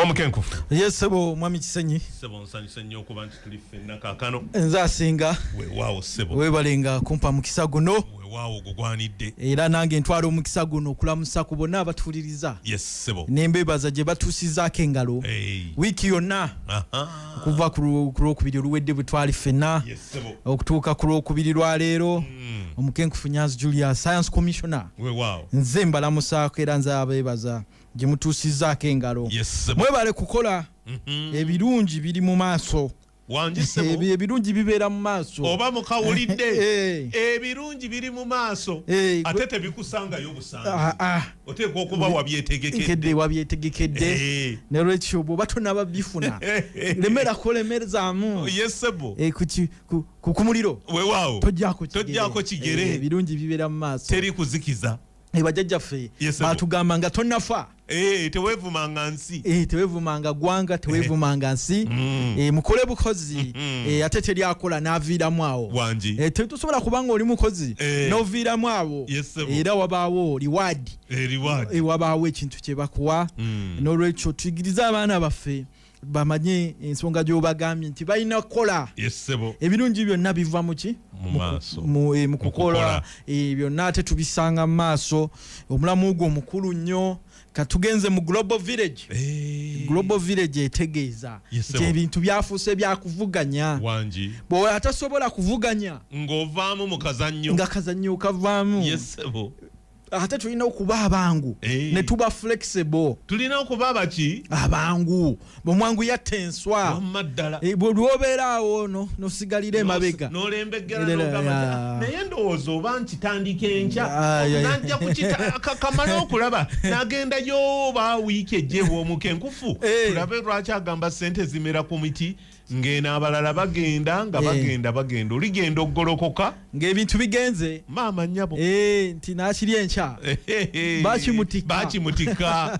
Omukenkufu. Yes sebo mwami Kisenyi. Sebo nsanyuse nnyo okuba nti tuli ffenna kaakano. Nze asinga. Weewaawo sebo. Weebalenga kumpa mukisa guno. Weewaawo gugwanidde. Era nange ntwala omukisa guno okulamusa ku bonna abatuliriza. Yes sebo. Nembebaza gye batuusizaako engalo. Wiiki yonna. Okuva ku Lwokubiri oluwedde bwe twali ffenna. Yes sebo. Okutuuka ku Lwokubiri lwa leero. Omukenkufu Nyanzi Julius Science Commissioner. Weewaawo. Nze mbalamusaako era nze abeebaza gye mutuusizaako engalo. Yes sebo. Mwebale kukola. Ebirungi biri mu maaso. Wanjisebo. Ebirungi bibeera mu maaso. Oba mukawulidde. Ebirungi biri mu maaso. Ate tebikusangayo busanga. Oteekwa okuba wabyetegekedde. Wabyetegekedde. Ne lwekyo bw'oba tonaba bifuna. Lemera kolemerezaamu. Yes sebo. Ku muliro. Weewaawo. Tojjaako kigere. Ebirungi bibeera mu maaso. Teri kuzikiza. Bajjajjaffe batugamba nga tonnafa. Teweevumanga nsi. Teweevumanga gwanga, teweevumanga nsi. Mukole bukozi. Ate teri akola n'aviiramu awo. Wangi. Tetusobola kubanga oli mukozi n'oviiramu awo. Era wabaawo reward. Wabaawo ekintu kye bakuwa. N'olwekyo tuyigirize abaana baffe bamanye ensonga gy'obagambye nti balina kukola. Ebirungi byonna biva mu ki? Mu kukola. Byonna ate tubisanga mu maaso. Omulamu gwo mukulu nnyo. Katugenze mu Global Village. Global Village etegeeza nti ebintu byafuuse byakuvuganya. Wangi. Bw'oba atasobola kuvuganya ng'ovaamu mu kazannyo. Nga kazannyo kavaamu. Ate tulina okuba abangu ne tuba flexible. Tulina okuba abaki? Abangu. Bomwangu yattenswa. Wammaddala. Bw'obeera awo n'osigalira emabega. N'olembeggera n'ogamba naye ndowooza oba nkitandika enkya. Najja kamala okulaba n'agendayo oba wiiki ejjeewa Omukenkufu. Tulabe lwaki agamba ssente zimera ku miti. Ngena abalala bagenda nga bagenda oligenda oggolokoka ng'ebintu bigenze maama nnyabo nti naakiri enkya bakimutika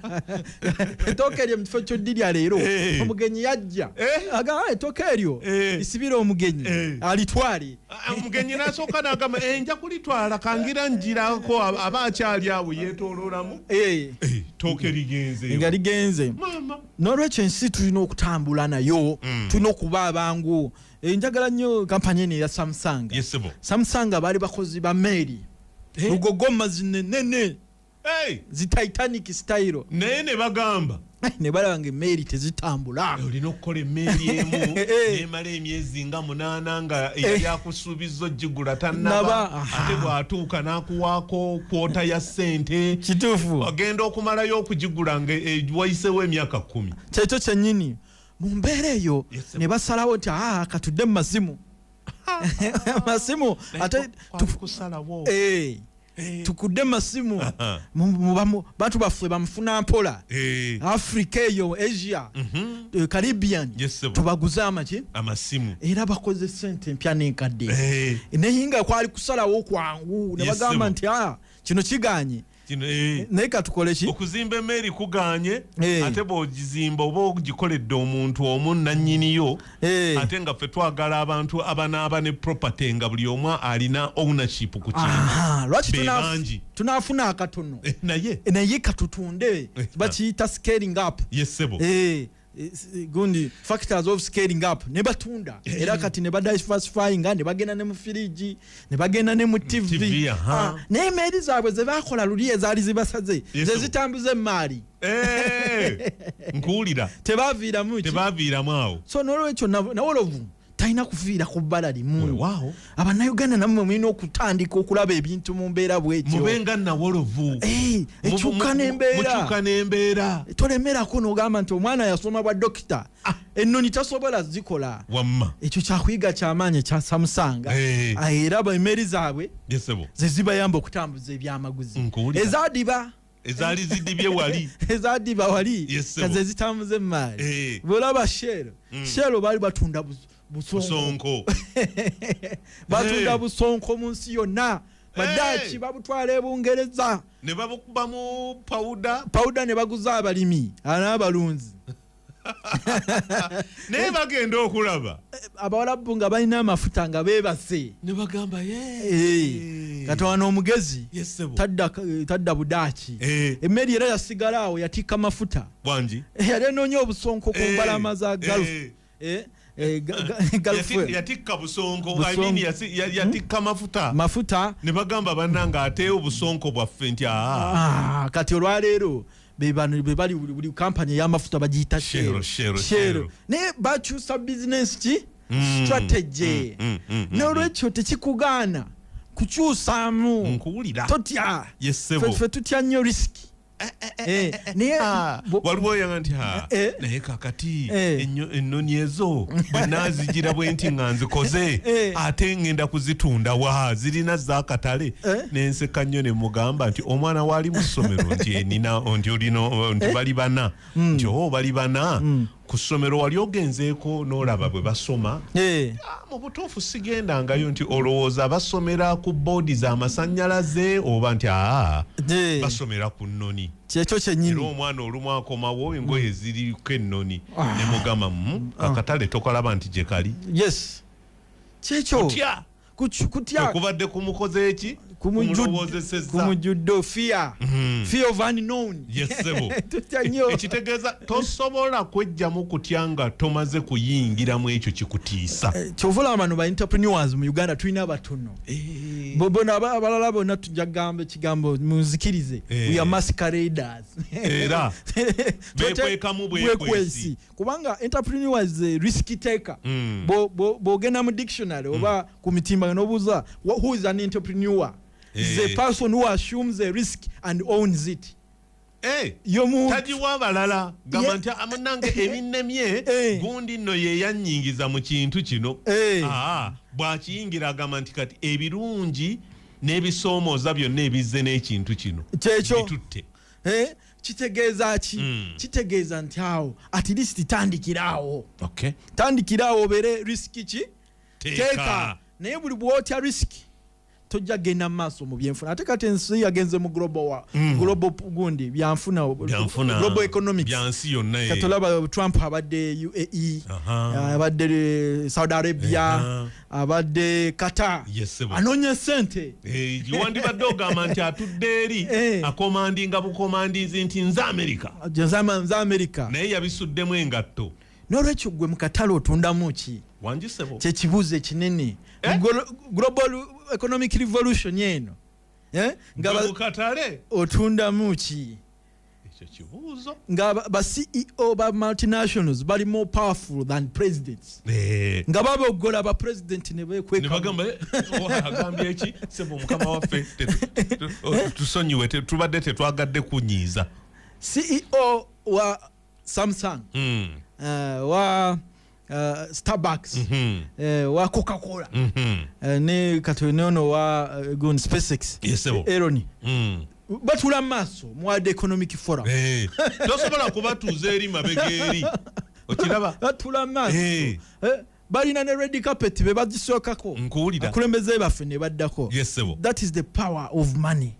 ettooke eryo mu kifo ky'oddirya leero omugenyi yajja agamba ettooke eryo lisibire omugenyi alitwale omugenyi n'asooka n'agamba nja kulitwala kangira njirako aba akyali awo yeetooloolamu ettooke ligenzeyo nga ligenze n'olwekyo ensi tulina okutambula nayo tulina okuba abangu. Njagala nnyo kampani eno ya Samsung. Samsung baali bakozi ba meeri lugogoma zinenene zi Titanic style naye ne bagamba ne balaba nga emmeeri tezitambula. Olina okukola emmeeri emu nemala emyezi nga 8 nga yakusuubiza ogigula tannaba ate bw'atuuka n'akuwaako kwota ya ssente. Kituufu. Agenda okumalayo okugigula nga wayisewo emyaka 10. Kyekyo kyennyini mu mbeera eyo ne basalawo nti katudde mu masimu. Amasimu ate tukusalawo. Tukudde masimu bantu baffe bamufuna mpola. Africa eyo, Asia, Caribbean tubaguza amasimu era bakoze sente mpya n'enkadde. Neyinga kwali kusalawo kwangu ne bagamba nti kino kiganye. Naye katukole ki? Okuzimba emmeeri kuganye ate bw'ogizimba oba ogikoledde omuntu omu nannyiniyo ate nga ffe twagala abantu abanaaba ne property nga buli omu alina ownership ku kintu. Lwaki tunaafuna akatono naye katutunde bakiyita scaling up. Gundi factors of scaling up ne batunda era kati ne badiversifying ne bagenda ne mu firiji ne bagenda ne mu TV. Ne emmeeri zaabwe ze bakola luli ezaali zibasaze ze zitambuza emaali. Nkuwulira tebaviiramu awo. So n'olwekyo nawolovu talina kufiira ku bbala limu. Abannayuganda namwe mulina okutandika okulaba ebintu mu mbeera bw'ekyo. Mubenga nawolovu. Ekyuka n'embeera. Tolemerako n'ogamba nti omwana yasoma bwa dokita. Ennoni tasobola zikola. Wamma. Ekyo kyakuyiga ky'amaanyi ekya Samsung. Era emmeeri zaabwe ze zibayamba okutambuza ebyamaguzi. Ezaadiba. Ezaali zidibye wali. Ezaadiba wali. Kaze zitambuza emaali. Bw'olaba Shell baali batunda busonko. Batunda busonko mu nsi yonna. Badaki babutwala e Bungereza ne babukuba mu powder ne baguza abalimi n'abalunzi. Ne bagenda okulaba abawalabu nga balina amafuta nga beebase ne bagamba Katonda omugezi tadda budaaki emmeri era yasigala awo yatikka amafuta bwangi yali enoonya obusonko ku mbalama za Gulf yatikka busonko yatikka mafuta ne bagamba bannanga ate obusonko bwaffe nti kati olwaleero bebali buli kampani y'amafuta bagiyita Shell naye bakyusa bizinesi ki strategy n'olwekyo tekikugaana kukyusaamu totya ffe tutya nnyo risiki waliwo oyanga nti naye kakati ennoni ezo bwe naazigira bwe nti nga nzikoze ate ngenda kuzitunda wa zirina zakatale nenseka nnyo ne mugamba nti omwana waali mu ssomero nti nti bali bana nti bali bana ku ssomero wali ogenzeeko n'olaba bwe basoma mu butuufu sigendangayo nti olowooza basomera ku boodi z'amasannyalaze oba nti basomera ku nnoni kyekyo kyennyini era omwana olumu akomawo engoye ziriko ennoni ne mugamba akatale tokalaba nti gye kali kyekyo kutya okubadde kumukoze eki kumujudde fear of unknown ekitegeeza tosobola kwejjamu kutya nga tomaze kuyingiramu ekyo kikutiisa kyovula bano ba entrepreneurs mu Uganda tulina abatono bona abalala bonna tujja gamba ekigambo muzikirize we are masqueraders era bekwekamu bwekwesi kubanga entrepreneurs risk taker bogenda mu dictionary oba ku mitimba n'obuuza who is an entrepreneur is a person who assumes a risk and owns it. Tajiwa abalala gamba nti amunange ebinnemye gundi nno ye yannyingiza mu kintu kino bw'akiyingira agamba nti kati ebirungi n'ebisoomooza byonna ebizze n'ekintu kino bitutte kitegeeza ki kitegeeza nti awo at least tandikiraawo tandikiraawo obeere risiki ki teeka naye buli bw'otya risiki tojja genda maaso mu byenfuna ate kati ensi yagenze mu global gundi byanfuna global economics byansi yonna katolaba Trump abadde UAE abadde Saudi Arabia abadde Qatar anonye sente wandibadde ogamba nti atudde eri akomandinga bukomandinzi nti nze America naye yabisuddemu engatto n'olwekyo gwe mu katale otundamu ki wanjisebo kyekibuuzo ekinene global economic revolution yeno nga bakatale otundamu ki ekyo kibuuzo nga ba CEO ba multinationals bali more powerful than presidents nga babogola ba president ne bekweka bagamba agambye eki sebo mukama waffe tusonyiwe tubadde tetwagadde kunyiiza CEO wa Samsung wa Starbucks wa Coca-Cola ne katonono wa gun SpaceX Elon batula maso mwade economic forum tosobola kubatuuza eri mabegeri okiraba batula maso balina ne red carpet be bagisookako nkuwulira akulembeze baffe ne baddako that is the power of money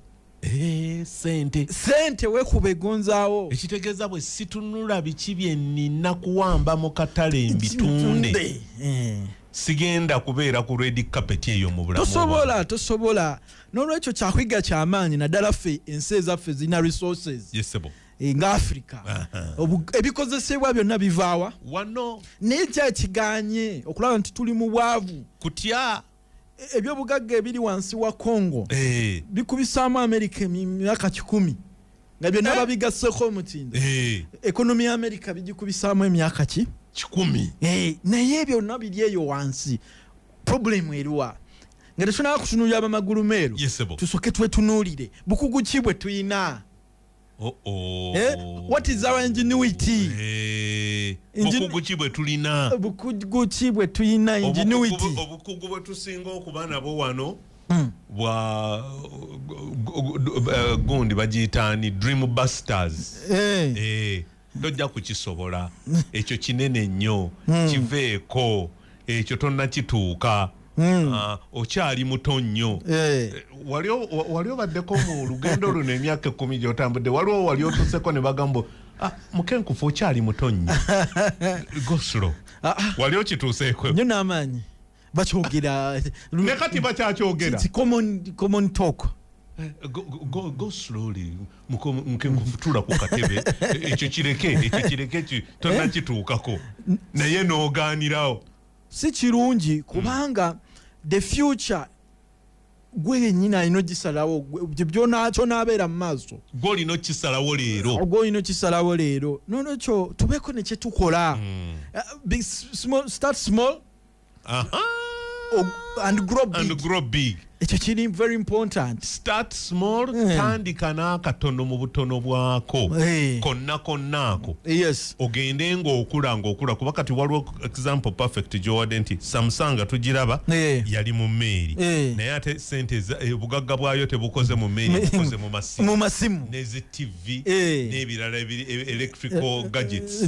sente wekube gonzaawo ekitegeeza bwe situnula biki bye nnina kuwamba mu katale mbitunde sigenda kubeera ku red carpet eyo mu bulamu tosobola n'olwekyo kyakwiga kyamaanyi naddala ffe ensi ezaffe zirina resources nga Africa ebikozesebwa byonna bivaawa wano naye kyakiganye okulaba nti tuli mu bwavu kutya ebyobugagga ebiri wansi wa Congo bikubisaamu America emyaka 10 nga byonna babigasseko omutindo ekonomi ya America bigikubisaamu emyaka 10 naye byonna biri eyo wansi problem eriwa nga tetunaba kutunuulira bamagulu meero tusooke twetunuulire bukugu ki bwe tuyina what is our ingenuity obukugu ki bwe tulina ingenuity obukugu bwe tusinga okuba nabo wano bwa gundi bagiyitaani dream busters tojja kukisobola ekyo kinene nnyo kiveeko ekyo tonnakituuka okyali muto nnyo wali obaddeko mu lugendo luno emyaka 10 gy'otambudde waliwo wali otuuseko ne bagamba mukenkufu okyali mutonyi goslo wali okituuseeko nnyo n'amaanyi bakyogera ne kati bakyakyogera common talk. Go slowly mukenkufu tula ku katebe ekyo kireke tonnakituukako naye n'ogaanirawo si kirungi kubanga the future gwe yennyini alina ogisalawo byonakyo n'abeera mu maaso gw'olina okisalawo leero nolwekyo tubeeko ne kye tukola start small and grow big. Ekyo kiri very important. Start small, tandika n'akatono mu butono bwako konnaako ogende ng'okula kuba kati waliwo example perfect gy'owadde nti Samsung tugiraba yali mu mmeeri naye ate sente obugagga bwayo tebukoze mu mmeeri bukoze mu masimu n'ezi TV n'ebirala electrical gadgets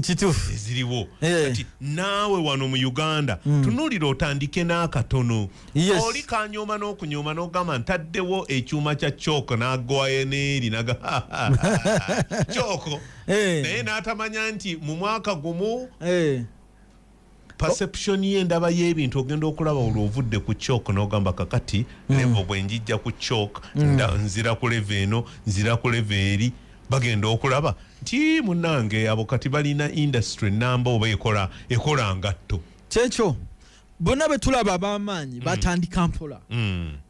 eziriwo kati naawe wano mu Uganda tunuulira otandike n'akatono oli kanyooma n'okunyooma n'ogamba ntaddewo ekyuma kya chooko n'agwayo n'eri naga chooko naye n'atamanya nti mu mwaka gumu perception ye endaba y'ebintu ogenda okulaba olw'ovudde ku chooko n'ogamba kakati level bwe njijja ku chooko nzira ku level eno nzira ku level eri bagenda okulaba nti munnange abo kati balina industry namba oba ekola ngatto kyekyo bonna betulaba ab'amaanyi batandika mpola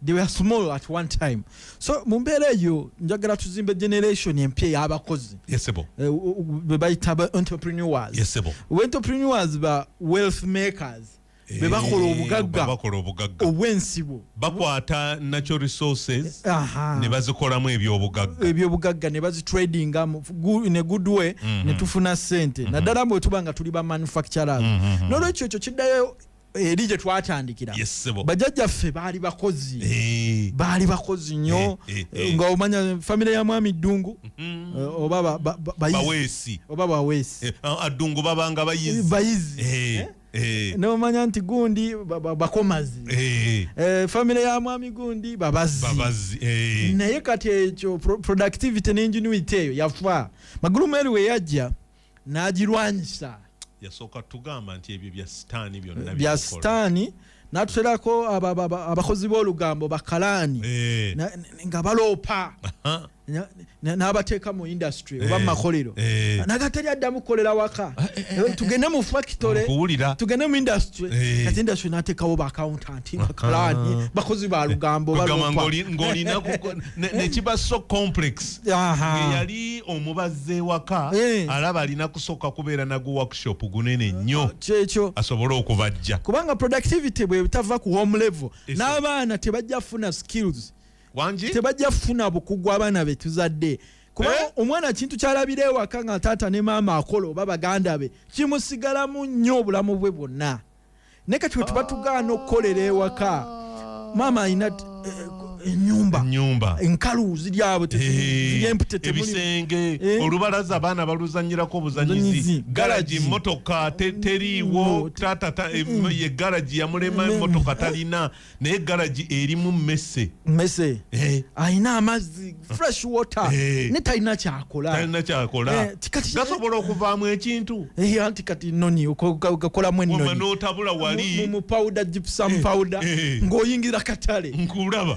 they were small at one time so mu mbeera eyo njagala tuzimbe generation empya ey'abakozi be bayita ba entrepreneurs entrepreneurs ba wealth makers be bakola obugagga obw'ensibo bakwata natural resources ne bazikolamu ebyobugagga ne bazitradinga in a good way ne tufuna ssente naddala bwe tuba nga tuli ba manufacturers n'olwekyo ekyo kiddayo eri gye twatandikira bajjajjaffe baali bakozi nnyo nga omanya famire ya mwami Ddungu oba baweesi Ddungu babanga bayizi n'omanya nti gundi bakomazi famire ya mwami gundi babazi naye kati ekyo productivity n'ingenuity eyo yafa Magulu Mary we yajja n'agirwanyisa yasooka tugamba nti ebyo byonna bya sitaani n'atuterako abakozi b'olugambo bakalaani nga baloopa n'abateeka mu industry oba mu makolero nagatali addamu kukolera waka tugende mu factory tugende mu industry kati industry n'ateekawo ba accountant bakalaani bakozi ba lugambo ng'olina nekiba so complex yali omubazze waka alaba alina kusooka kubeera nagu workshop gunene nnyo kyekyo asobole okubajja kubanga productivity bwe tava ku home level n'abaana tebajja funa skills tebajja funa bukugu abaana be tuzadde kuba omwana kintu kyalabira ewaka nga taata ne maama akola oba baganda be kimusigalamu nnyo obulamu bwe bwonna ne kati bwe tuba tugaana okukolera ewaka maama alina ennyumba enkalu ziri abo ebisenge olubalaza abaana baluzanyirako obuzanyizi garaji motoka teriiwo taata ye garaji yamulema motoka talina naye garaji erimu mmese alina amazzi fresh water ne talina kyakola gasobola okuvaamu ekintu anti kati noni okakolamu ennoni n'otabula wali mu powder gypsum powder ng'oyingira katale nkulaba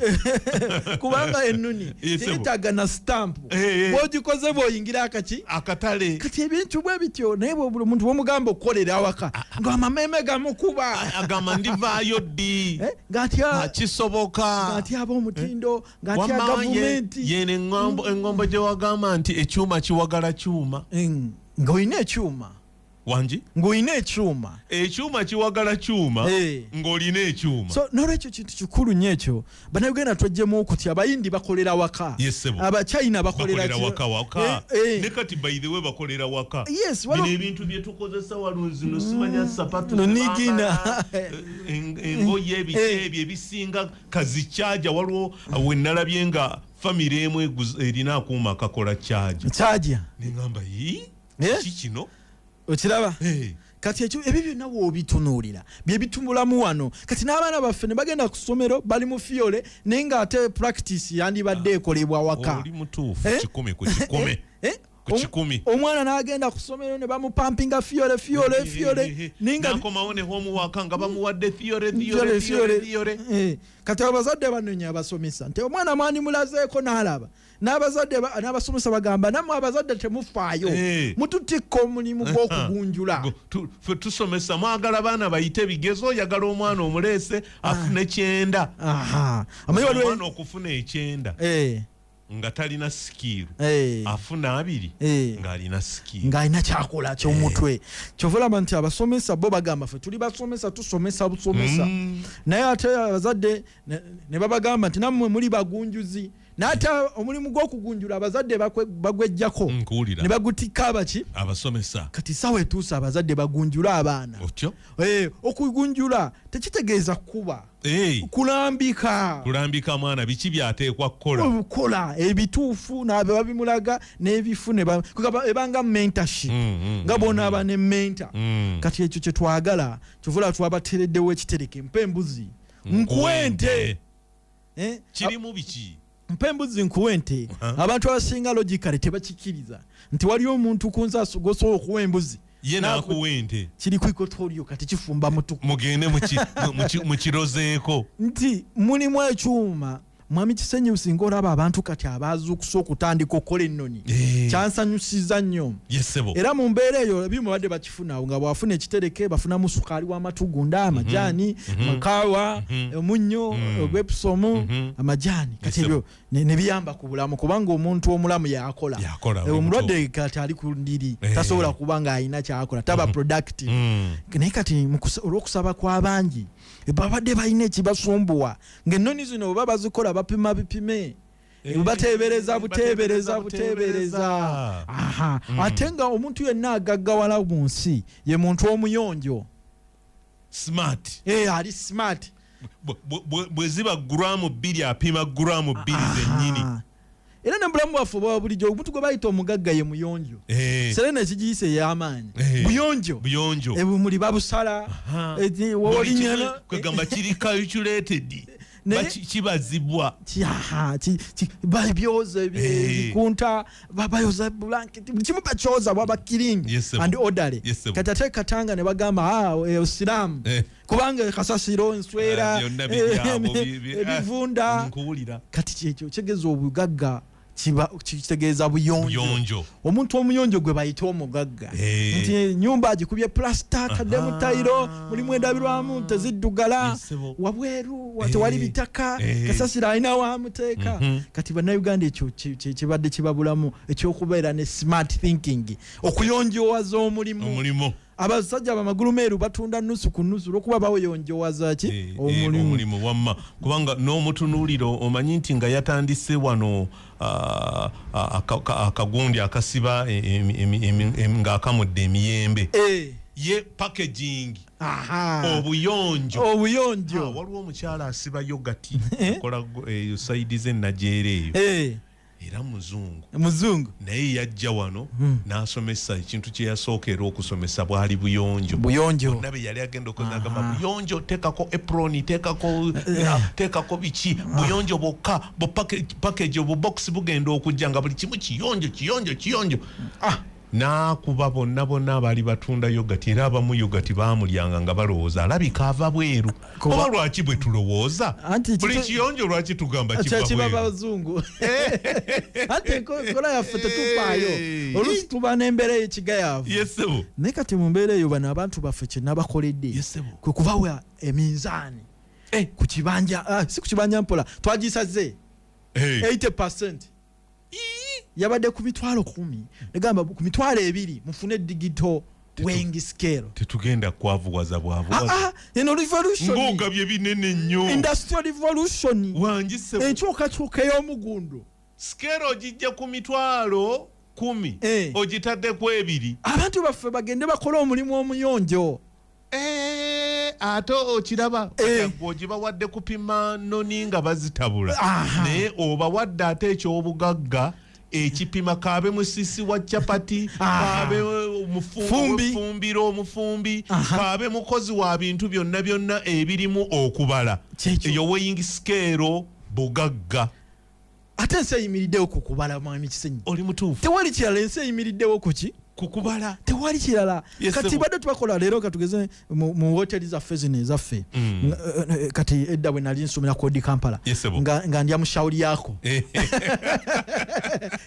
kubanga ennoni teetaaga na stamp bw'ogikoze bw'oyingira akatale kati ebintu bwe bityo naye omuntu bw'omugamba okukolera awaka ng'amameeme gamukuba agamba ndivaayo ddi ng'atya kisoboka ng'atya ab'omutindo ng'atya gavumenti yene engombo gye wagamba nti ekyuma kiwagala kyuma ng'olina ekyuma wangi ng'olina ekyuma kiwagala kyuma ng'olina ekyuma so n'olwekyo kintu kikulu nnyo ekyo bannayuganda twajjemu okuti abayindi bakolera waka abachina bakolera waka ne kati by the way bakolera waka bino ebintu bye tukozesa walunzino simanya sapatu nigina engoye ebyo ebisinga kazikyaja waliwo we nalabye nga famire emu erina akuuma akakola kyaja nengamba kikino okiraba kati ekyo ebyo byonna woobitunuulira bye bitumbulamu wano kati n'abaana baffe ne bagenda ku ssomero bali mu fiole naye ng'ate practice yandibadde ekolebwa waka oli mutuufu kikome ku kikome omwana n'agenda ku ssomero ne bamupampinga fiore ninga nakomawo ne homework nga bamuwadde fiore kati abazadde banonya abasomesa nti omwana mwani mulazeeko n'alaba n'abazadde n'abasomesa bagamba nammwe abazadde temufaayo mututikka omulimu gw'okugunjula tusomesa mwagala baana bayite bigezo oyagala omwana omuleese afune 9 omwana okufuna 9 nga talina skill afuna 2 nga alina skill nga alina kyakola ky'omutwe kyovulaba nti abasomesa bo bagamba ffe tuli basomesa tusomesa busomesa naye ate abazadde ne babagamba nti nammwe muli bagunjuzi n'ate omulimu gw'okugunjula abazadde bagwejjako ne bagutikka abaki abasomesa kati sawa etuusa abazadde bagunjula abaana okugunjula tekitegeeza kuba kulambika mwana biki byateekwa kukola ebituufu n'abe babimulaga n'ebifu ebanga mentorship nga bona aba ne mentor kati ekyo kyetwagala kyovula twabatereddewo ekitereke mpembuzi nkuwente kirimu biki mpembuzi nkuwente abantu abasinga logically tebakikiriza nti wali omuntu kunzaso gosobola okuwa embuzi ye nakuwente kiri kwikotorio kati kifumba mutuku mugende mukirozeeko nti mulimu ekyuma mwami Kisenyi usinga olaba abantu kati abazuukusa okutandika okukola ennoni kyansanyusiza nnyo era mu mbeera eyo bimu badde bakifuna nga bwafuna ekitereke bafunamu sukaali w'amatugunda amajaani makawa omunnyo ogw'episomu amajaani kati ebyo ne biyamba ku bulamu kubanga omuntu omulamu yakola omulwadde kati ali ku ndiri tasobola kuba nga alina kyakola taba productive naye kati olw'okusaba kw'abangi babadde balina ekibasumbuwa ng'ennoni zino bwe baba bazikola bapima bipime bateebereza ate nga omuntu yenna agaggawala mu nsi ye muntu omuyonjo smart ali smart bwe ziba guramu 2 apima guramu 2 zennyini era ne bulamu bwaffe bwa bulijjo omuntu gwe bayita omugagga ye muyonjo serena ekigiyise ey'amaanyi buyonjo ebumuli babusala kwegamba kiri calculated kibazibwa babyoza ebikunta babayoza blanket buli kimu bakyoza bwaba killing and orderly kati ate katanga ne bagamba osiramu kubanga kasasiro nswera ebivunda kati kyekyo kigeza obugagga kitegeeza buyonjo omuntu omuyonjo gwe bayita omugagga nti nyumba agikubye plasta kaddemu tayiro mulimu endabirwamu teziddugala wabweru tewali bitaka kasasiro alina wamuteeka kati bannayuganda ekyo kibadde kibabulamu ekyokubeera ne smart thinking okuyonjowaza omulimu abasajja bamagulu meeru batunda nusu ku nusu lwokuba baweyonjowaza ki omulimu wamma kubanga n'omutunuuliro omanyi nti nga yatandise wano akagundi akasiba ng'akamudde emiyembe ye packaging obuyonjo waliwo omukyala asiba yogati akola saidi z'ennajeera eyo era muzungu naye yajja wano n'asomesa ekintu kye yasookera okusomesa bwali buyonjo nabe yali agenda okunagamba buyonjo teekako eproni teekako biki buyonjo bwokka package obubox bugenda okujja nga buli kimu kiyonjo n'akuba bonna abaali batunda yogati era abamu yogati baamulyanga nga balowooza alabika ava bweru oba lwaki bwe tulowooza buli kiyonjo lwaki tugamba kiba bazungu ate kola yaffe tetufaayo oluusi tuba n'embeera y'ekigayaavu naye kati mu mbeera eyo bano abantu baffe kye nabakoledde kwe kubawa eminzaani ku kibanja si ku kibanja mpola twagisaze 80% yabadde ku mitwalo 10 negamba ku mitwalo 2 mufune digital weighing scale tetugenda kwavuwaza eno revolution ng'ogabye binene nnyo industrial revolution wangise enkyukakyuka ey'omugundu scale ogijja ku mitwalo 10 ogitadde ku 2 abantu baffe bagende bakole omulimu omuyonjo ate okiraba ogibawadde kupima noni nga bazitabula naye obawadde ate ekyobugagga ekipima kaabe musisi wa chapati kaabe mufumbiro omufumbi kaabe mukozi wa bintu byonna ebirimu okubala eyo weighing scale bugagga ate ensi eyimiriddewo ku kubala mwami Kisenyi oli mutuufu tewali kirala ensi eyimiriddewo kuki kukubala tewali kirala kati badde tubakola leero katugeze mu hoteli zaffe zino ezaffe kati edda bwe nali nsomera kodi Kampala nga ndya mushauri yako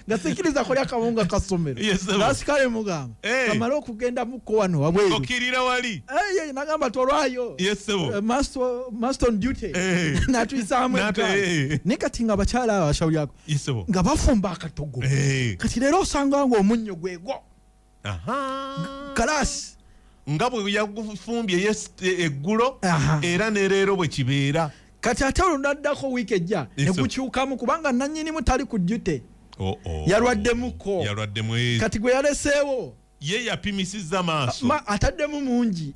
nga sikiriza kolya akawunga kasomero nasikale mugamba kamala okugenda muko wano wabweru okirira wali nagamba tolwayo master on duty natuyisaamu ne kati nga bakyala abashauri yako nga bafumba akatogo kati leero osanga nga omunnyo gwegwo kalasi nga bwe yagufumbye eggulo era ne leero bwe kibeera kati ate olunaddako wiiki ejja ne gukyukamu kubanga nannyinimu tali ku duty yalwaddemuko kati gwe yaleseewo ye yapimisizza maaso ataddemu mungi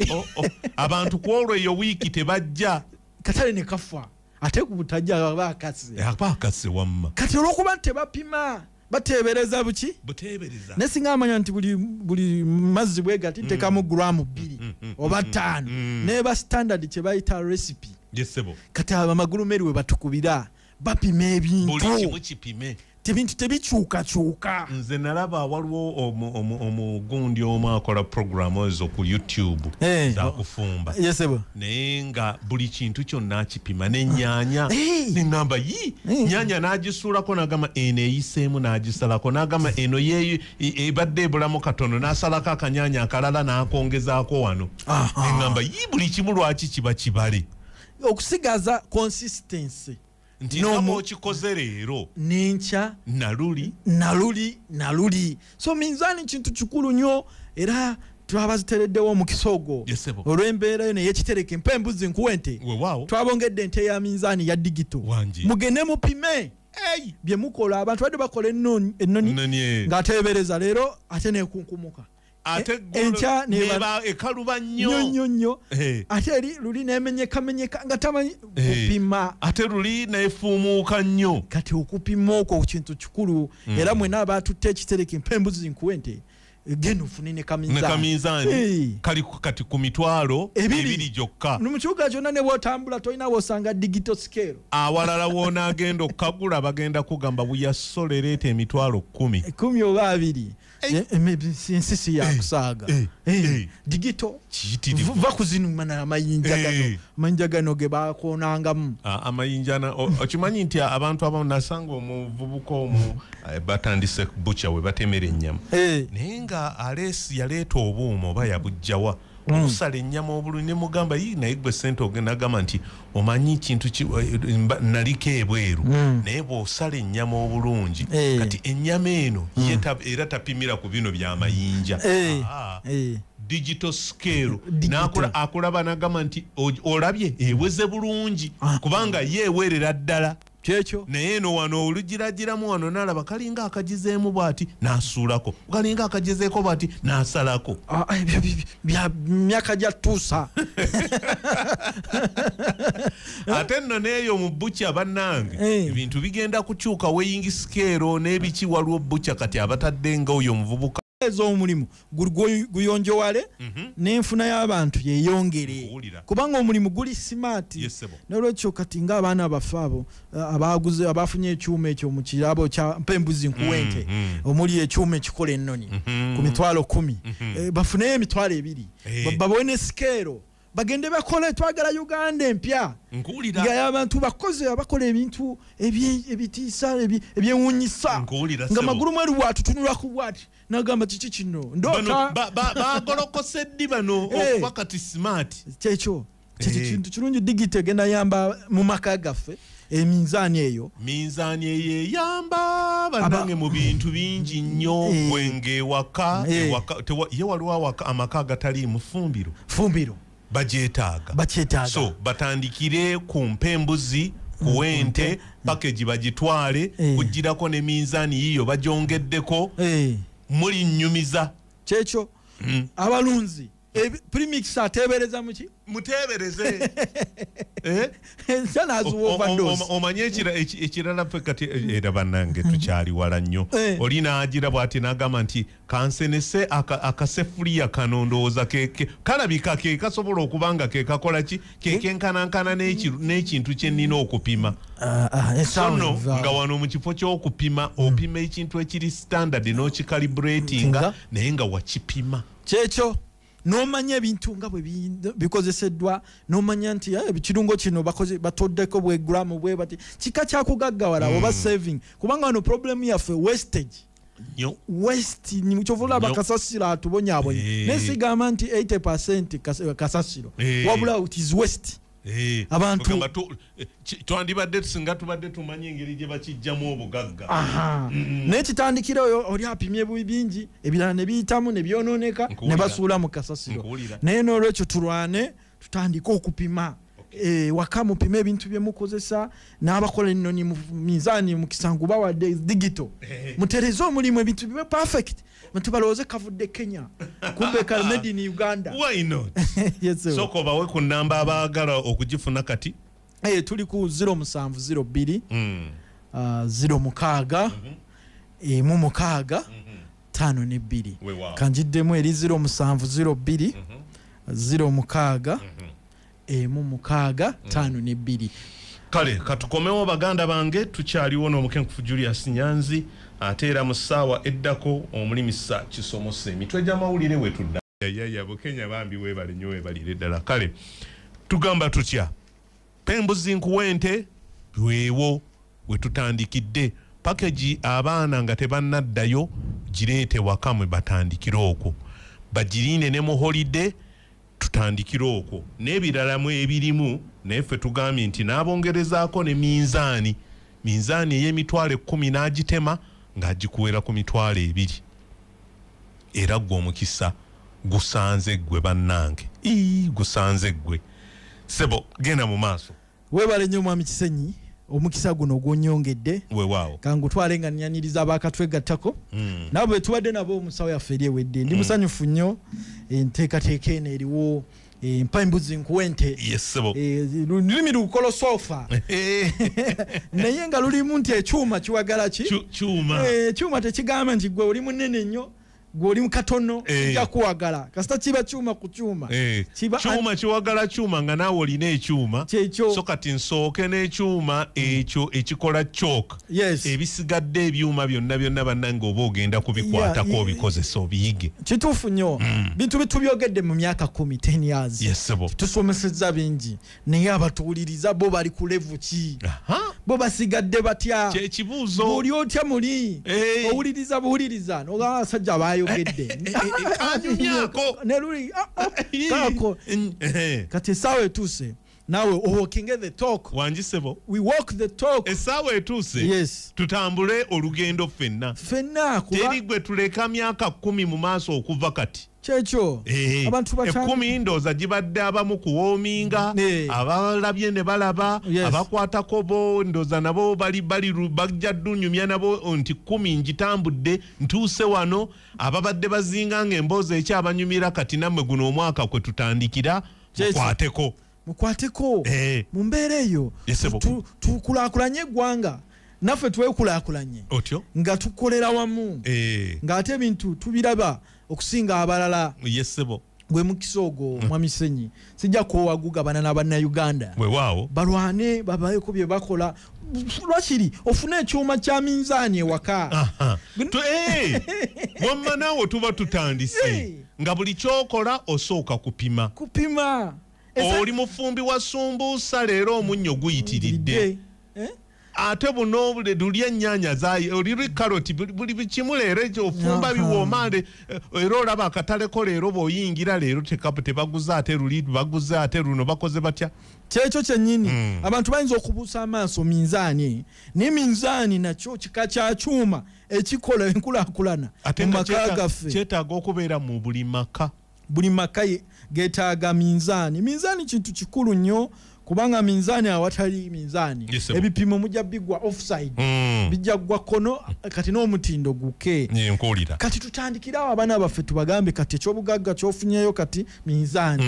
abantu ku olwo eyo wiiki tebajja katale ne kafa ate ku butajja abakase wamma kati olw'okuba tebapima batebereza buki butebereza nesinga amanya nti buli mazzi bwegati ntekamu gramu 2 oba 5 neba standard kye bayita recipe kati amagulu meri we batukubira bapima ebintu buli kimu kipime tebintu tebikyuka nze nalaba waliwo omugundi omu akola programu ezo ku YouTube za kufumba naye nga buli kintu kyonna akipima n'ennyanya neŋŋamba nnyanya n'agisuulako n'agamba eno eyiseemu n'agisalako n'agamba eno ebadde ebulamu katono n'asalako akanyanya akalala n'akongezaako wano neŋŋamba buli kimu lwaki kiba kibale okusigaza consistency nti namo okikoze leero nenkya naluli so minzaani kintu kikulu nnyo era twabazitereddewo mu kisogo olw'embeera yo neyekitereka empembuzi nkuwente twabongedde ente ya minzaani ya digito mugende mupime bye mukola abantu badde bakola ennoni ng'ateebereza leero ate nekunkumuka ate enkya neba ekaluba nnyo ate luli nemenyeka nga tamanyi kupima ate luli nefuumuuka nnyo kati okupima okwo kintu kikulu era mwena abatutte ekitereka empembuzi nkuwente genda ofune ne kaminzaani kati ku mitwalo 2 gyokka mu kibuga kyonna ne bw'otambula tolina bw'osanga digital scale awalala woonagenda okukagula bagenda kugamba buyasola leeta emitwalo 10 oba 2 ensisi yakusaaga digito va kuzinuma amayinja gano ge bakoonangamu amayinja okimanyi nti abantu abamu nasanga omuvubuka omu batandise bucha we batemera ennyama naye nga alesi yaleeta obuuma oba yabujjawa okusala ennyama obulungi ne mugamba naye gwe ssente ogenda gamba nti omanyi kintu naliko ebweru naye bw'osala ennyama obulungi kati ennyama eno era tapimira ku bino by'amayinja digital scale akulaba nagamba nti olabye eweze bulungi kubanga ye eweerera ddala kyekyo naye eno wano olugiragiramu wano n'alaba kalinga akagizeemu bw'ati n'asuulako kalinga akagizeeko bw'ati n'asalako myaka gyatuusa ate nno n'eyo mu bucha bannange ebintu bigenda kukyuka weighing scale n'ebiki waliwo bucha kati abatadde nga oyo omuvubuka ez'omulimu guyonjowale n'enfuna y'abantu yeyongere kubanga omulimu guli smart n'olwekyo kati ng'abaana baffe abo abafunye ekyuma ekyo mu kirabo kya mpembuzi nkuwente omuli ekyuma ekikola ennoni ku mitwalo 10 bafuneyo emitwalo 2 babone sikero bagende bakole twagala Uganda empya nga abantu bakoze abakola ebintu ebitiisa ebyewunyisa nga magulu mweru bwatutunula ku bwati nagamba kiki kino ndota bagolokose ddi bano okuba kati smart kyekyo kintu kirungi digito genda yamba mu maka gaffe minzaani eyo eyamba banange mu bintu bingi nnyo wengewaka ye waliwo amaka agatali mufumbiro bagyetaaga so batandikire ku mpembuzi kuwente package bagitwale kugirako ne minzaani yiyo bajongeddeko muli nnyumiza kyekyo abalunzi premix atebereza muki mutebereze sana overdose omanye ekirala pe kati era bannange tukyali wala nnyo olina agira bwati n'agamba nti kansenese akasefuliya kano ndowooza kalabika ke kasobola okubanga ke kakola ki kekenkanankana n'ekintu kye nnina okupima sono nga wano mu kifo ky'okupima opima ekintu ekiri standard n'okikalibratinga naye nga wakipima kyekyo nomanya ebintu nga bwe bikozeseddwa nomanya nti ekirungo kino batoddeko bwe gram bwe bati kika kyakugaggawala oba saving kubanga wano problem yaffe wastage waste ni chovula bakasasira atubonyabonye nesigamba nti 80% kasasiro wabula it is waste abantu twandibadde tusinga tubadde tumanyi engeri gye bakijjamu obugagga n'ekitandikira oli apimye bingi ebirala ne biyitamu ne byononeka ne basuula mu kasasiro naye n'olwekyo tulwane tutandika okupima waka mupime ebintu bye mukozesa n'abakola ennoni mu mizaani mu kisangu bawadde digital mutereze omulimu ebintu bibe perfect mutubaloze kavudde Kenya kumbe ka made in Uganda. Why not? Yes sir. Soko bawe ku namba abaagala okugifuna kati tuli ku 0702 06 mu mukaaga 52 kanjiddemu eri 0702 06 mu mukaaga 52. Kale katukomewo baganda bange tukyaliwo n'omukenkufu Julius Nyanzi atera mu ssaawa eddako omulimisa kisomose emitwe gy'amawulire we tudda yaya Bukenya bambi webale nnyo webalire ddala. Kale tugamba tutya pembuzi nkuwente weewo we tutandikidde package abaana nga tebannaddayo gireete wakamwe batandikira okwo bagirine ne mu holiday tutandikira okwo n'ebiralamu ebirimu neffe tugambye nti n'abongerezaako ne minzaani ey'emitwalo 10 n'agitema ng'agikuwera ku mitwalo 2 era gwe omukisa gusanze gwe bannange gusanze gwe sebo genda mu maaso webale nnyo mwami Kisenyi omukisa guno gwonyongedde weewaawo kangutwale nga nyaniriza abakatwegattako nabo tubadde nabo omusawo yaffe eri ewedde ndi musanyufu nnyo enteekateeka eno eriwo empambuzi nkuwente yesebo lulimi lukola sofa naye nga lulimu nti ekyuma kiwagala ki kyuma tekigamba nti gwe oli munene nnyo goli mukatono ya kuwagala kasita kiba chuma ku chuma chuma kiwagala chuma nga nawe olina ekyuma so kati nsooke n'ekyuma ekyo ekikola choke ebisigadde ebyuma byonna bannange oba ogenda kubikwatako obikozesa obiyige kituufu nnyo bintu bitubyogedde mu myaka 10 years tusomesezza bingi naye abatuwuliriza bo bali ku level ki bo basigadde batya kyekibuuzo buli otya muli owuliriza n'ogamba abasajja bayogedde anyumyako neruli kako kati sawe tuse nawe walking the talk wanjisebo we walk the talk esawe tuse yes tutambule olugendo fenna teri gwe tuleka myaka 10 mu maaso okuva kati checho abantu batano 10 ndoza gibadde abamu kuwominga abalabye ne balaba abakwatako bo ndoza nabo bali bajja dunyumya nabo nti 10 njitambudde ntuse wano ababadde bazinga ng'emboozi ekyabanyumira kati nammwe guno omwaka kwe tutandikira mukwateko mu mbeera eyo tukulakulanye eggwanga naffe twekulakulanye nga tukolera wamu ng'ate ebintu tubiraba okusinga abalala yesebo gwe mukisa ogwo mwami Kisenyi sijja kuwagugabana n'Abannayuganda balwane babayeko bye bakola lwakiri ofune ekyuma kya minzaani ewaka wamma naawe tuba tutandise nga buli kyokola osooka kupima oli mufumbi wa sumbuusa leero omunnyo guyitiridde ate buno lulya ennyanya zayi oliri karoti buli kimu leero ofumba biwoomande era olaba akataleko leero bw'oyingira leero tebaguze ate luli baguze ate luno bakoze batya kyekyo kyennyini abantu bayinza okubuusa amaaso minzaani ne minzaani nakyo kika kya kyuma ekikola enkulaakulana mu maka gaffe kyetaaga okubeera mu buli maka geetaaga minzaani kintu kikulu nnyo kubanga minzani awatali minzani ebipimo mujja bigwa offside bijja gwa kono kati no mutindo guke nkolira kati tutandikira abana baffe tubagambe kati ekyobugagga kyofunyeyo kati minzani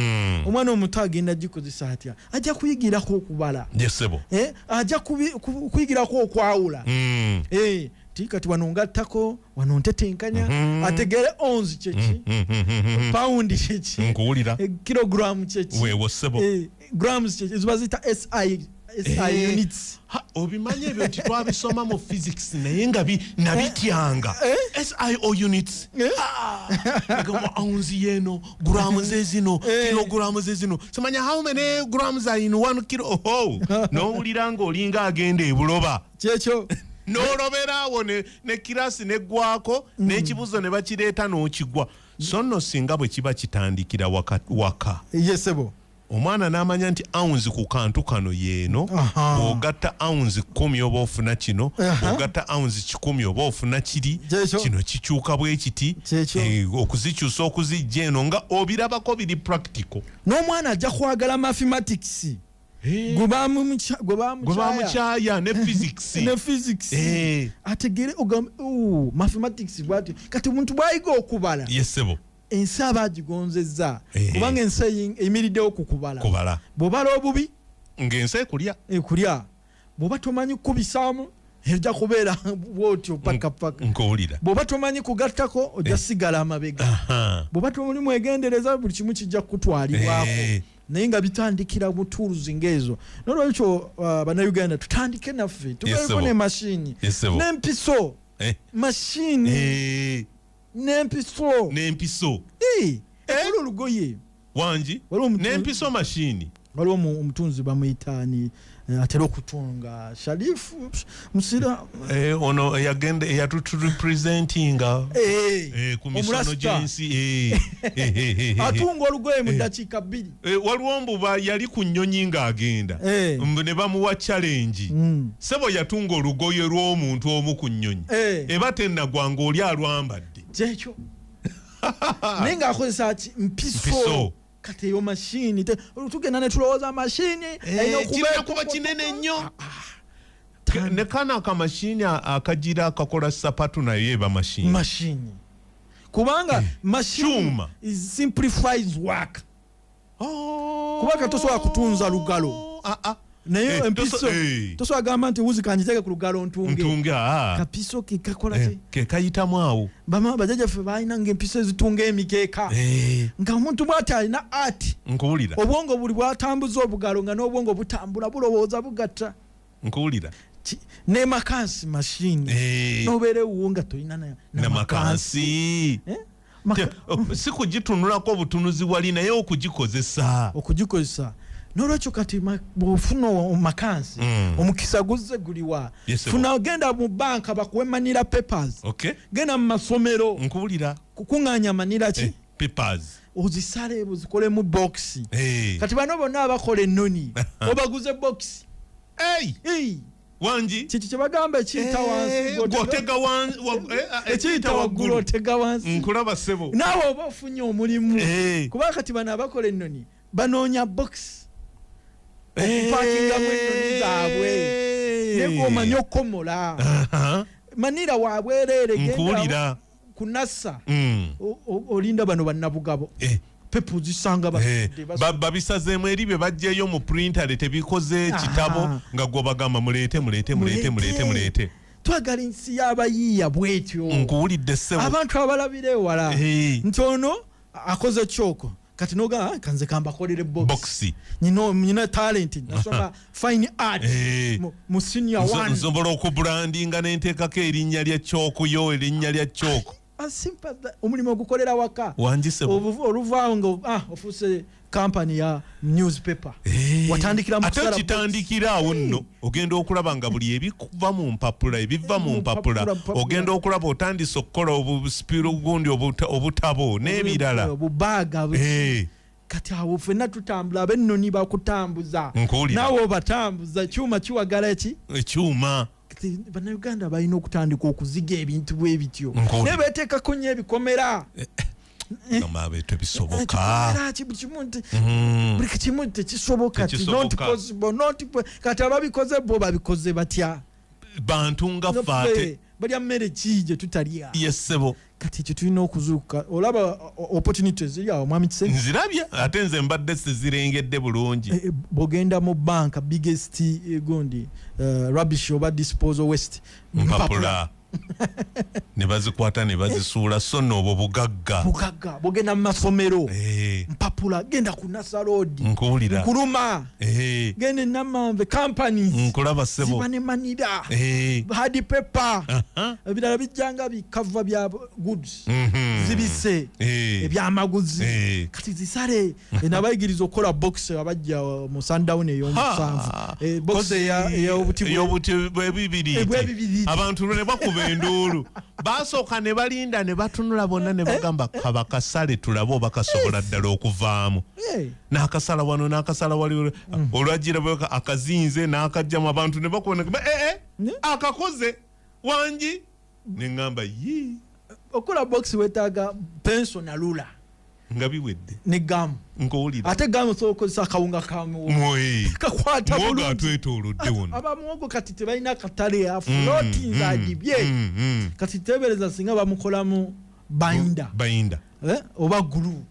omwana omuto agenda gikozesa atya ajja kuyigirako okubala ajja kuyigirako okwawula tikati wanongattako wanontetenkanya ategere onzi cheki pound cheki nkuwulira kilogram cheki wewo sebo grams cheki zibazita SI units obimanye ebyo twabisoma mu physics naye nga nabityanga SI units kama ounce yeno grams zezino kilograms zezino samanya how many grams are in 1 kilo no uliranga olinga agende ebuloba checho noloberawo ne kirasi neggwako n'ekibuzo ne bakireeta n'okigwa so nno singa bwe kiba kitandikira waka yesebo omwana n'amanya nti ounce ku kantu kano yeeno bw'ogatta ounce 10 oba ofuna kino bw'ogatta ounce 10 oba ofuna kiri kino kikyuka bwe kiti okuzikyusa okuzijja eno nga obirabako biri practical n'omwana ajja kwagala mathematics Goba muchaya ne physics ne physics ategere mathematics bwati kati muntu bwayiga okubala yesebo ensaba gigonzezza kubanga ensayi emiridde okukubala bobala obubi ngense kulya boba tomanyi kubisamu ejja kubeera bwotyo paka nkuwulira boba tomanyi kugattako ojja sigala amabega boba tomuli mwegendereza buli kimu kijja kutwalibwako naye nga bitandikira mu tools ngezo nolwekyo bannayuganda tutandike naffe tubeeko ne mashini n'empiso mashini n'empiso olugoye wangi n'empiso mashini waliwo omutunzi bamuyitaani atera okutunga Sharifu musira ono yagenda yaturepresentinga ku misono jensi atunga olugoye mu dakiika 2 waliwo mbuba yali ku nnyonyi ng'agenda ne bamuwa challenge sebo yatunga olugoye lw'omuntu omu ku nnyonyi eba tennagwanga oli alwambadde kyekyo naye ng'akozesa mpiso kati yo machine tugenda ne tulowooza machine kuba kinene nnyo ne kana ka machine akagira akakola sapatu nayo eba machine kubanga machine simplifies work kubanga tosobola kutunza lugalo naye empiso tosobola agamba nti wuzi kanjiteke ku lugalo ntunge kapiso kekakola ke kayitamu awo bama bajajjaffe balina ng'empiso ezitunga emikeeka nga omuntu bw'ati alina art nkuwulira obwongo buli bwatambuza obugalo nga n'obwongo butambula bulowooza bugatta nkuwulira ne makansi mashini n'obeera ewuwo nga tolina na makansi si kugitunulako obutunuzi wali naye okugikozesa nolwekyo kati bw'ofuna makansi omukisa guzze guliwa funa genda mu banka bakuwe manila papers genda mu masomero nkuwulira kukuŋŋaanya manila ki papers ozisale ozikolemu boxi kati bano bonna abakola ennoni obaguze boxi wangi kiki kye bagamba ekiyita ekiyita waggulu otega wansi nkulaba ssebo naawe oba ofunye omulimu kuba kati bano abakola ennoni banoonya boxi okupakingamu ennoni zaabwe negomanya okukomola manira wabwereere nkuwulira kunassa olinda bano bannabugabo pepu zisanga babisazeemu eri bye bajjeyo mu printale tebikoze kitabo nga gwe bagamba muleete twagala ensi y'abayiiya bwetyo nkuwulidde ssebo abantu abalabira ewala nti ono akoze kyoko kati noga kanze kambakolere boxi nyina talent nasoma fine art mu senior 1 nsobola okubrandinga n'enteekako erinnya lya kyoko yo erinnya lya kyoko omulimu ogukolera waka oluvaawo nga ofuuse kampani ya newspaper watandikira mu ate kitandikira awo nno ogenda okulaba nga buli ebiva mu mpapula ogenda okulaba otandise okukola obusipiiro gundi obutabo n'ebirala obubaaga kati awo ffenna tutambula ab'ennoni bakutambuza naawe obatambuza ekyuma kiwagala ekyuma bannayuganda balina okutandika okuziga ebintu bwe bityo naye beeteekako nnyo ebikomera ngamba betu bisoboka buli kimu tekisoboka not possible not kati ababikoze bo babikoze batya bantu nga fate balya mmere kije tutalya yesebo kati ekyo tulina okuzuuka olaba opportunities ziri awo mwami Kisenyi nzirabya ate nze mbadde sizirengedde bulungi bogenda mu banka biggest gundi rubbish oba disposal waste mpapula ne bazikwata ne bazisuula so n'obwo bugagga bogenda mu masomero mpapula genda ku Nasa Road nkuluma genda Namanve companies nkulaba sebo ziba ne manira hard paper ebirala bijjanga bikava bya goods zibise ebyamaguzi kati zisale nabayigiriza okukola box abajja mu Sundown ey'omusanvu box ey'obuti bwebibiri abantu ne bakuba endulu basooka ne balinda ne batunula bonna ne bagamba kabakasale tulabo bakasobola ddala okuvaamu n'akasala wano n'akasala wali olwajjira bweka akazinze n'akajjamu abantu ne bakubona akakoze wangi ne ngamba okola box wetaaga penso na lula nga biwedde ne gamu nkowulira ate gamu sokozesa akawunga kamuwogo kakwata bulungi atwetoolodde wonna abamuwogo kati tebalina akatale afuloti nzadibye kati tebereza singa bamukolamu bayinda oba gulu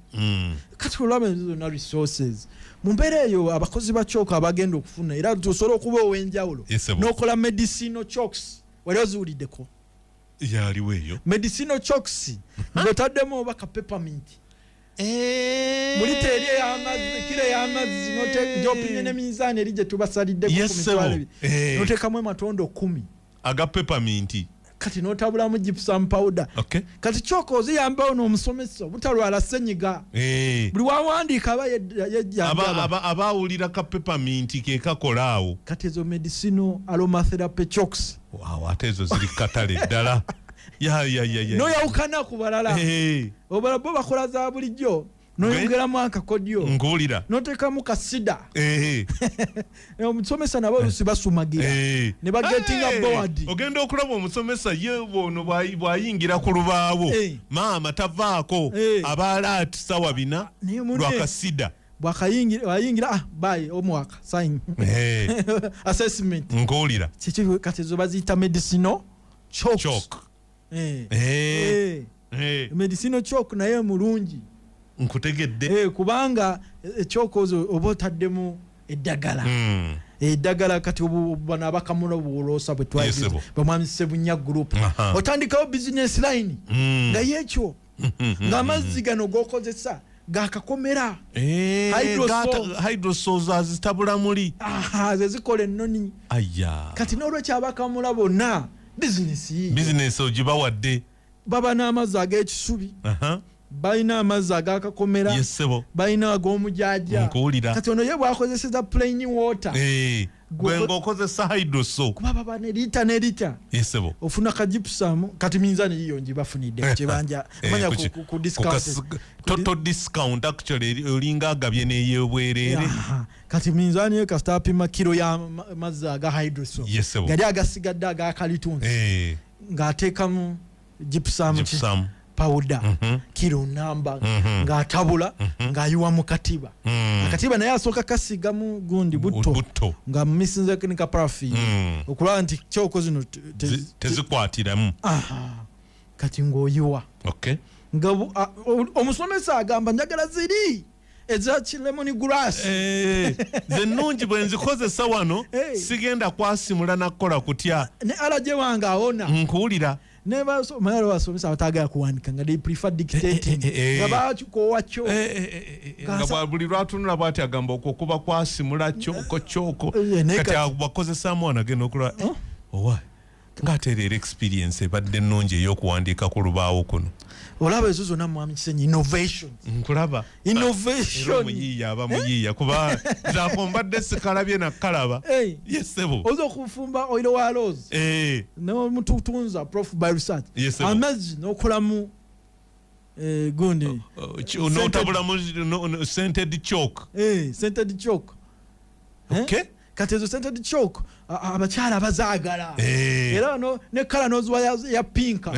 kati olwaba ezo zonna resources mu mbeera eyo abakozi ba chalk abagenda okufuna era tusobola okuba ow'enjawulo n'okola medicinal chalks wali oziwuliddeko yaliwo eyo medicinal chalks ng'otaddemu oba ka peppermint mulite eri ey'amazzi kiro ey'amazzi gy'opimye ne minzaani eri gye tubasaliddeko ku mitwalo ebiri n'oteekamu amatondo 10 aga peppermint kati n'otabulamu gypsum powder kati kyoko oziyambawo n'omusomesa butalwala ssenyiga buli wawandiika aba yejjambaba abaawulira ka peppermint ke kakola awo kati ezo medicinal aromatherapy chalks ate ezo ziri katale ddala noyawukana ku balala obala bo bakola za bulijjo noyongeramu akakodyo nkuwulira noteekamu kasida omusomesa nabo olusi basumagira ne bagetinga board ogenda okulaba omusomesa ye bono bwayingira ku lubaawo maama tavaako abaala ati sawa bina lwakasida bwakayingira bayi omwaka sign assessment nkuwulira kiki kati ezo baziyita medicinal chalk medicinal chalk naye mulungi nkutegedde kubanga ekyokozo oba otaddemu eddagala kati bano abakamula obuwoloosa bwe twagize bamwami Sebunya group otandikawo business line nga yekyo ng'amazzi gano g'okozesa gakakomera hydrosols azitabula muli ze zikola ennoni kati n'olwekyo abakamula bonna bizinesi ogibawadde baba n'amazzi ag'ekisubi balina amazzi agakakomera balina ag'omujaaja kati ono ye bwakozeseza plain water gwe ng'okozesa hydrosol kuba baba ne lita ofuna ka gypsum kati minzaani yiyo ngibafunidde kibanja manya ku total discount actually olinga agabye n'ey'obwereere kati minzaani ye kasita apima kiro ya mazzi aga hydrosol gali agasigadde agakalitunsi ng'ateekamu gypsum powder kilo namba ng'atabula ng'ayiwa mu katiba akatiba naye asooka kasigamu gundi butto nga misinzeko ne ka paraffin okulaba nti kyoko zino tezikwatiramu kati ng'oyiwa nga omusomesa agamba njagala ziri eza lemon grass zennungi bwe nzikozesa wano sigenda kwasimula nakukola kutya ne alaje wange awona nkuwulira mayalo basomesa batagala kuwandika nga they prefer dictating nga bakikowacho nga buli lwatunula bwati agamba okuba kwasimula kyoko kati bakozesaamu wano agenda okulwa owa ng'atereera experience ebadde ennungi ey'okuwandiika ku lubaawo kuno olaba ezo zonna mwami Kisenyi innovation nkulaba omuyiiya aba muyiiya kuba zakombadde sikalabye nakalaba yesebo oza okufumba oil wa rose n'omututunza prof by research amazzi n'okolamu gundi n'otabulamu scented chalk kati ezo scented chalk abakyala bazaagala era ne kala n'oziwa ya pinka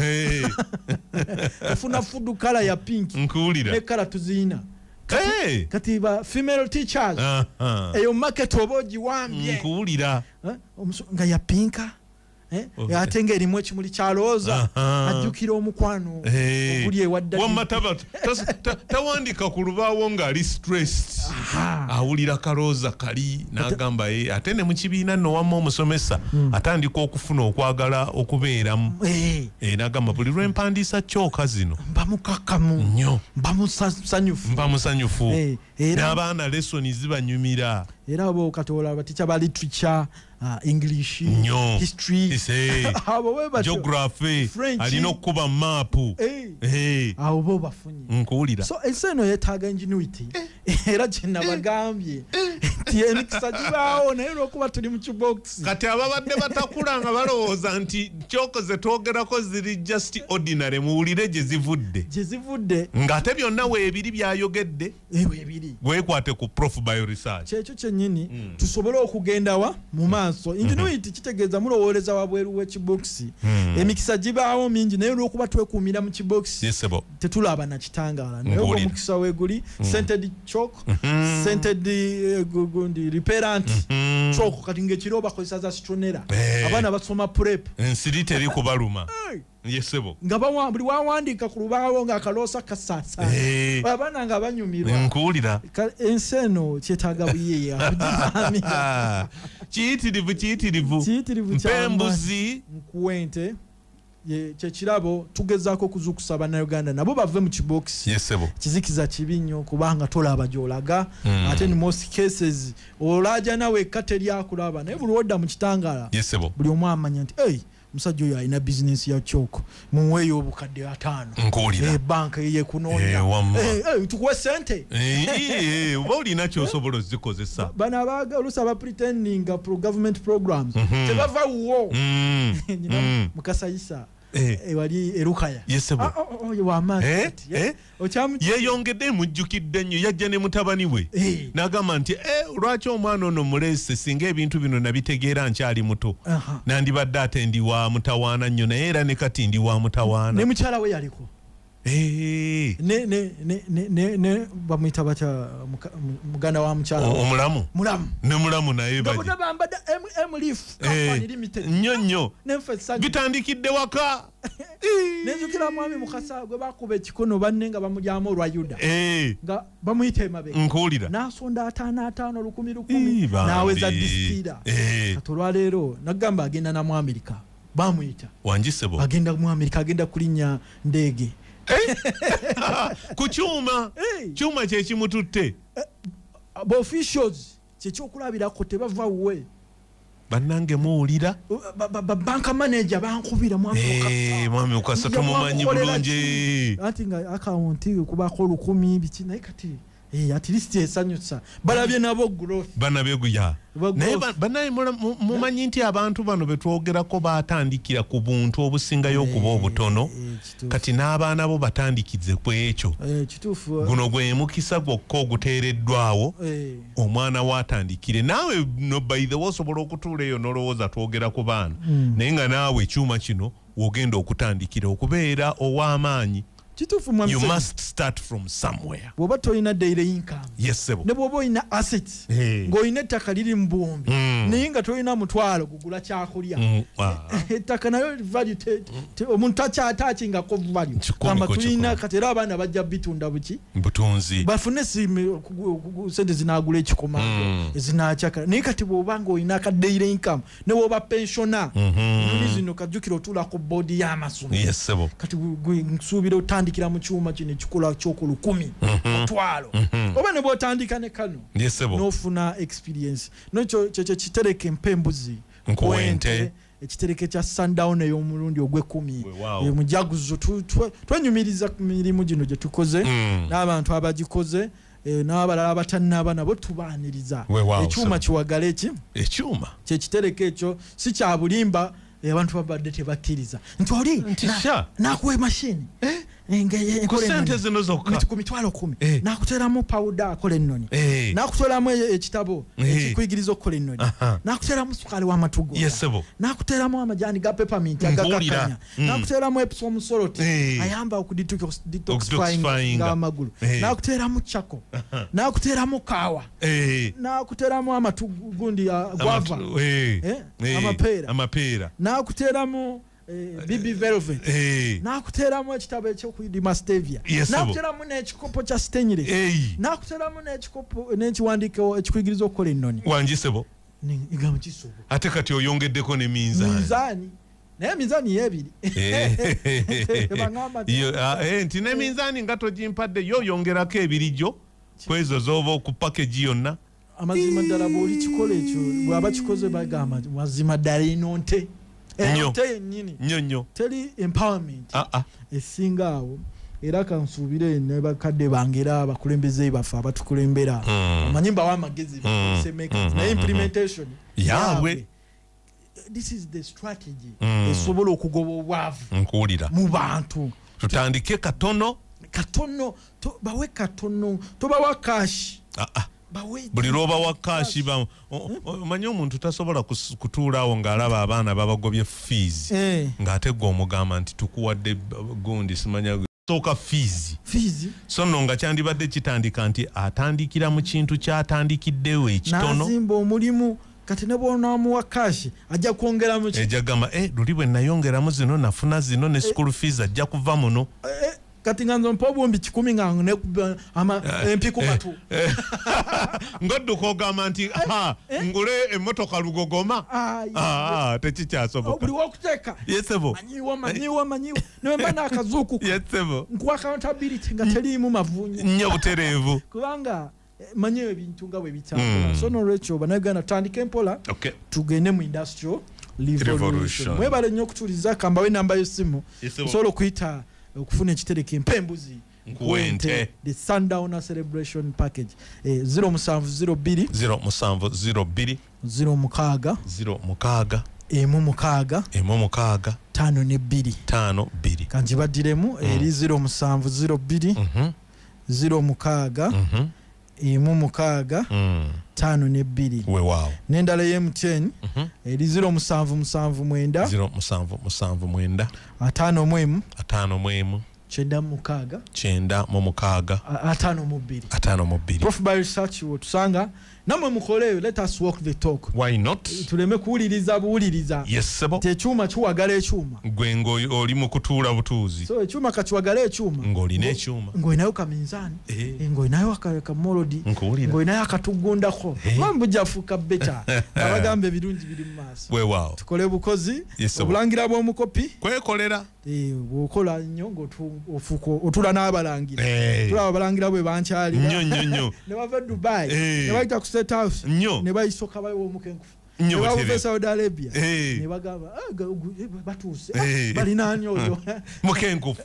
tufuna food color ya pink ne color tuzina kati ba female teachers eyo market oboji wambye nkuulira nga ya pinka yatenge erimu ekimuli kyalooza ajjukira omukwano oguli ewadda wammataba tawandika ku lubaawo ng'ali stressed awulira kalooza kali n'agamba ate ne mu kibiina nno wamma omusomesa atandika okufuna okwagala okubeeramu n'agamba buli lwempandiisa kyoka zino mbamukakamu nnyo mbamusanyufu n'abaana lessoni zibanyumira era abo katola abaticha ba literature English history geography alina okuba mapu abo bo bafunye nkuulira so enseno yetaaga ingenuity era kyenna bagambye tiyenikisa jibaawo naye olwokuba tuli mu kibox kati ababadde batakula nga balowooza nti kyokoze twogerako ziri just ordinary muwulire gye zivudde ng'ate byonna weebiri byayogedde weekwate ku prof bio research kyekyo kyennyini tusobole okugendawa mu maaso ingenuity kitegeeza mulowooleza wabweru w'ekibox emikisa gibaawo mingi naye olwokuba twekuumira mu kibox tetulaba na kitangaala naye ogwo omukisa weeguli scented chalk scented repellent chalk kati ng'ekiro bakozesa za citronera abaana basoma prep ensiri teri kubaluma yesebo nga buli wawandiika ku lubaawo ng'akaloosa kasaasa abaana nga banyumirwa nkuwulira ensi eno kyetaaga buyeeya kiyitirivu mpembuzi nkuwente kyekirabo tugezaako okuzuukusa bannayuganda nabo bave mu kibox kizikiza kibi nnyo kubanga tolaba gy'olaga ate in most cases olaaja nawe ekka teryakulaba naye buli wodda mu kitangaala buli omu amanya nti musajja oyo alina bizinesi ya kyoko muweeyo obukadde 5 banka yekunoonya tukuwe sente oba olina kyosobola ozikozesa bano abaga oluusi abapretendinga government programs tebava wuwo mukasayisa wali erukaya yeyongedde mujjukidde nnyo yajja ne mutabani we n'agamba nti lwaki omwana ono muleese singa ebintu bino nabitegeera nkyali muto nandibadde ate ndi wa mutawaana nnyo naye era ne kati ndi wa mutawaana ne mukyala we yaliko ne bamuyita batya muganda wa mukyala omulamu ne mulamu naye bambadde Emleaf Limited nnyo bitandikidde waka nenzukira mwami mukasa gwe bakuba ekikono banne nga bamujyamu olwa Yuda nga bamuyita emabega nkuwulira n'asonda 5 10 n'aweza disitira kati olwaleero nagamba agenda na mu Amerika bamuyita wanjisebo agenda mu Amerika agenda kulinnya ndeege ku kyuma kyekimututte officials kyekyokulabirako tebava wuwe bannange muwulira banka manager bankubira mwami ukasa tumumanyi bulungi ati nga akawunti kubako 10 biki naye kati at least esanyusa balabye nabo growth banabye guya naye banaye mumanyi nti abantu bano betwogerako batandikira ku buntu obusingayo okuba obutono kati n'abaana bo batandikize ku ekyo guno gwe mukisa gwokka oguteereddwawo omwana watandikire naawe no by the way osobola okutuula eyo nolowooza twogera ku baana naye nga naawe ekyuma kino wogenda okutandikira okubeera ow'amaanyi you must start from somewhere. Bwoba toyina daily income. Yes sebo. Ne bwoba oyina assets. Ng'oyina ettaka liri mu bombi. Naye nga toyina mutwalo kugula kyakulya. Ettaka nayo value omuntu atakyingako value. Kamba tulina kati era abaana bajja bitunda buki? Butunzi. Bafune sente zinaagula ekikomago ezinakyaka. Naye kati bwoba ng'oyina ka daily income ne bwoba pensioner. Zino kajjukira otuula ku board y'amasomero. Yes sebo. Kati nsuubira otandikira mu kyuma kino ekikola ky'oku 10 mutwalo oba ne bw'otandika ne kano n'ofuna experience n'ekyo kitereke empembuzi nkuwente ekitereke kya sundown ey'omulundi ogw'10 mujaguzo twenyumiriza ku mirimu gino gye tukoze n'abantu abagikoze n'abalala abatannaba nabo tubaaniriza ekyuma kiwagala ekyuma kyekitereke ekyo si kya bulimba abantu babadde tebakkiriza nti oli nakuwa emashini kusente zino zokka ku mitwalo 10 nakuteramu powder akola ennoni nakuteramu ekitabo ekikuyigiriza okukola ennoni nakuteramu sukali wa matugo nakuteramu amajani ga peppermint agakakanya nakuteramu epsom salt ayamba okudetoxifying amagulu nakuteramu chako nakuteramu kawa nakuteramu amatugundi guava amapera nakuteramu Bibi Velvet nakuteramu ekitabo eky'okuyidima stevia nakuteramu n'ekikopo kya stainless nakuteramu n'ekikopo n'ekiwandiiko ekikuyigiriza okukola ennoni wangisebo igamba kisobo ate kati oyongeddeko ne minzaani naye minzaani y'ebiri nti ne minzaani nga togimpadde yo yongerako ebirijjo kwezo z'oba okupakeji yonna amazima ddala bw'oli kikola ekyo bw'aba kikoze bagamba mazima ddala ino nte nnyo teri empowerment esinga awo era kansuubire ne bakadde bange era abakulembeze baffe abatukulembera amanyimba w'amagezi naye implementation yaabwe this is the strategy esobola okugoba obwavu nkuwulira mu bantu tutandike katono bawe katono tobawa kashi buli lwoba wa kashi omanyi omuntu tasobola kutuulaawo ng'alaba abaana babagobye fees ng'ate gwe omugamba nti tukuwadde gundi simanya sooka fees so nno nga kyandibadde kitandika nti atandikira mu kintu kyatandikiddewo ekitono n'azimba omulimu kati ne bw'onaamuwa kashi ajja kwongeramu ejja gamba luli bwe nayongeramu zino nafuna zino ne school fees ajja kuva muno kati nga nzompa obumbi 10 nga nekuba empiku matu ngodduka ogamba nti ngule emmotoka lugogoma tekikyasoboka buli wokuteeka yesebo manyiwa nemba n'akazuuku nkuwa accountability nga teriimu mavunya nnyo butereevu kubanga manyiwo ebintu nga bwe bitambula so n'olwekyo bannayuganda tutandike empola tugende mu industrial revolution mwebale nnyo okutuuliza kambawo enamba y'essimu osobola okuyita okufuna ekitereke empembuzi nkuwente the Sundowner celebration package 0702 0702 06 06 52 kanjibadiremu eri 0702 06 6 weewaawo n'endala y'MTN eri 0779 51 52 Prof by research wotusanga namwe mukole let us walk the talk why not tuleme kuwuliriza buwuliriza sebo tekyuma kiwagala ekyuma gwe ng'oli mu kutuula butuuzi so ekyuma kakiwagala ekyuma ng'olina ekyuma ng'olinayo kaminzaani ng'olinayo akamolodi ng'olinayo akatugundako bambujafuuka beta abagamba ebirungi biri mu maaso weewaawo tukole bukozi obulangira bw'omukopi kwekolera bw'okola nnyo ng'ofuuka otula n'abalangira tulaba abalangira bwe bankyalira nnyo ne bava Dubai ne bayita ku State House ne bayisoka bayiwa omukenkufu ne bavuva Saudi Arabia ne bagamba batuuse balina ani oyo mukenkufu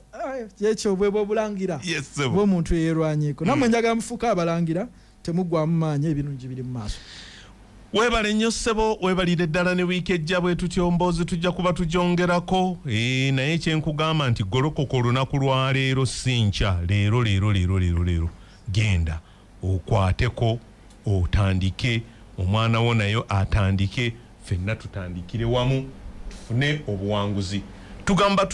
ekyo bwe bwobulangira bw'omuntu eyeerwanyeko nammwe njagala mufuuka abalangira temuggwamu maanyi ebirungi biri mu maaso weebale nnyo ssebo weebalire ddala ne wiiki ejja bwe tutyo mboozi tujja kuba tugyongerako naye kyenkugamba nti golokoka olunaku lwa leero si nkya leero genda okwateko otandike omwana wo nayo atandike ffenna tutandikire wamu tufune obuwanguzi tugamba